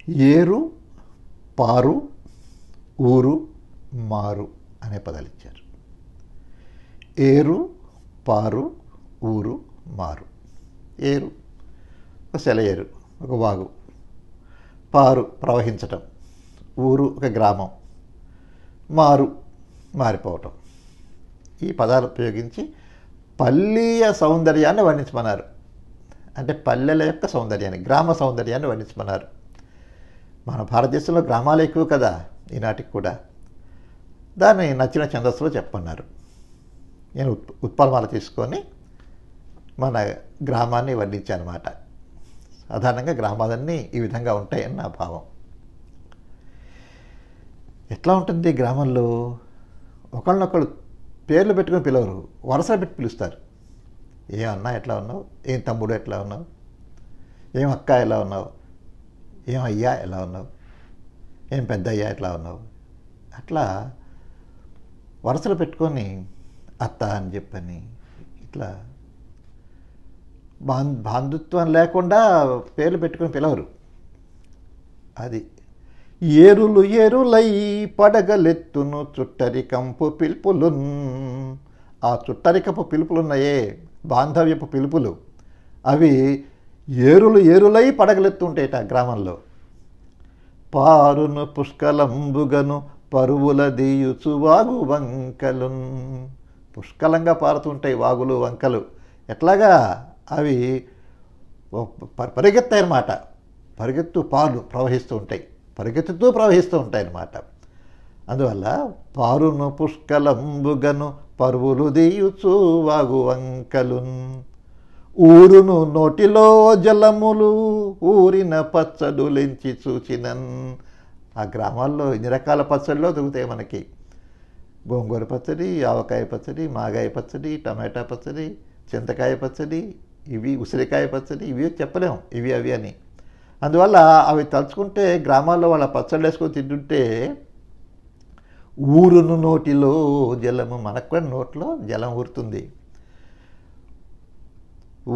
ఏరు, పారు, ఊరు, మారు అనే పదాలు ఇచ్చారు. ఏరు, పారు, ఊరు, మారు. ఏరు ఒక సెలయేరు, ఒక వాగు. పారు ప్రవహించటం. ఊరు ఒక గ్రామం. మారు మారిపోవటం. ఈ పదాలు ఉపయోగించి పల్లీయ సౌందర్యాన్ని వర్ణించమన్నారు. అంటే పల్లెల యొక్క సౌందర్యాన్ని, గ్రామ సౌందర్యాన్ని వర్ణించమన్నారు. మన భారతదేశంలో గ్రామాలు ఎక్కువ కదా ఈనాటికి కూడా. దాన్ని నచ్చిన ఛందస్సులో చెప్పమన్నారు. నేను ఉత్పలమాల తీసుకొని మన గ్రామాన్ని వర్ణించాను అన్నమాట. సాధారణంగా గ్రామాలన్నీ ఈ విధంగా ఉంటాయని నా భావం. ఎట్లా ఉంటుంది గ్రామంలో? ఒకళ్ళనొకళ్ళు పేర్లు పెట్టుకొని పిలవరు, వరుసలు పెట్టి పిలుస్తారు. ఏం అన్నా ఎట్లా ఉన్నావు, ఏం తమ్ముడు ఎట్లా ఉన్నావు, ఏం అక్క ఎలా ఉన్నావు, ఏం అయ్యా ఎలా ఉన్నావు, ఏం పెద్ద అయ్యా ఎట్లా ఉన్నావు, అట్లా వరుసలు పెట్టుకొని అత్త అని చెప్పని ఇట్లా బాంధుత్వం లేకుండా పేర్లు పెట్టుకొని పిలవరు. అది ఏరులు ఏరులై పడగలెత్తును చుట్టరికంపు పిలుపులున్. ఆ చుట్టరికపు పిలుపులున్నాయే, బాంధవ్యపు పిలుపులు, అవి ఏరులు ఏరులై పడగలెత్తుంటాయట గ్రామంలో. పారును పుష్కలంబుగను పరువుల దీయుచు వాగు వంకలున్. పుష్కలంగా పారుతుంటాయి వాగులు వంకలు. ఎట్లాగా? అవి పరిగెత్తాయన్నమాట. పరిగెత్తు పాలు ప్రవహిస్తూ ఉంటాయి, పరిగెత్తుతూ ప్రవహిస్తూ ఉంటాయన్నమాట. అందువల్ల పారును పుష్కలంబుగను పరువులు దీయుచు వాగు వంకలున్. ఊరును నోటిలో జలములు ఊరిన పచ్చడులెంచి చూచినన్. ఆ గ్రామాల్లో ఇన్ని రకాల పచ్చడిలో దొరుకుతాయి మనకి. గోంగూర పచ్చడి, ఆవకాయ పచ్చడి, మాగాయ పచ్చడి, టమాటా పచ్చడి, చింతకాయ పచ్చడి, ఇవి ఉసిరికాయ పచ్చడి, ఇవి చెప్పలేము ఇవి అవి అని. అందువల్ల అవి తలుచుకుంటే గ్రామాల్లో వాళ్ళ పచ్చళ్ళు వేసుకొని తింటుంటే ఊరును నోటిలో జలము, మనకు కూడా నోట్లో జలం ఊరుతుంది.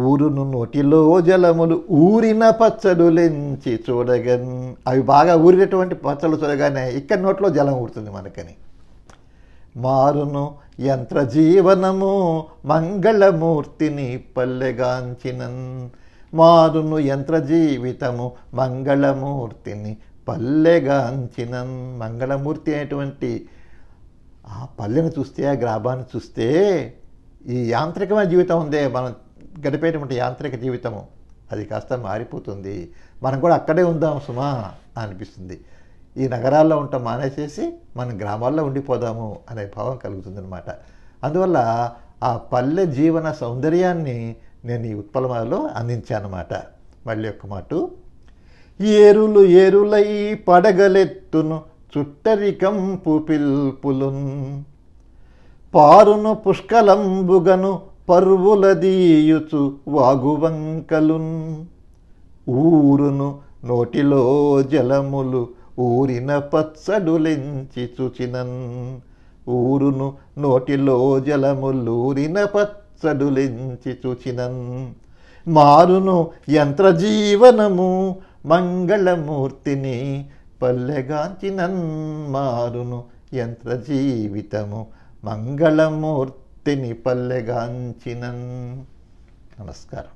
ఊరును నోటిలో జలములు ఊరిన పచ్చడులెంచి చూడగన్. అవి బాగా ఊరినటువంటి పచ్చళ్ళు చూడగానే ఇక్కడ నోట్లో జలం ఊరుతుంది మనకని. మారును యంత్ర జీవనము మంగళమూర్తిని పల్లెగాంచినన్. మారును యంత్ర జీవితము మంగళమూర్తిని పల్లెగాంచినన్. మంగళమూర్తి అనేటువంటి ఆ పల్లెను చూస్తే, ఆ గ్రామాన్ని చూస్తే, ఈ యాంత్రికమైన జీవితం ఉందే మనం గడిపేటువంటి యాంత్రిక జీవితము, అది కాస్త మారిపోతుంది. మనం కూడా అక్కడే ఉందాం సుమా అనిపిస్తుంది. ఈ నగరాల్లో ఉంటాం మానేసేసి మనం గ్రామాల్లో ఉండిపోదాము అనే భావం కలుగుతుందన్నమాట. అందువల్ల ఆ పల్లె జీవన సౌందర్యాన్ని నేను ఈ ఉత్పలమాలలో అందించానమాట. మళ్ళీ ఒక్క మాట. ఏరులు ఏరులై పడగలెత్తును చుట్టరికంపు పిల్పులున్. పారును పుష్కలంబుగను పరువుల దీయుచు వాగువంకలున్. ఊరును నోటిలో జలములు ఊరిన పచ్చడులెంచి చూచినన్. ఊరును నోటిలో జలములూరిన పచ్చడులెంచి చూచినన్. మారును యంత్ర జీవనము మంగళమూర్తిని పల్లెగాంచినన్. మారును యంత్ర జీవితము మంగళమూర్తిని పల్లెగాంచినన్. నమస్కారం.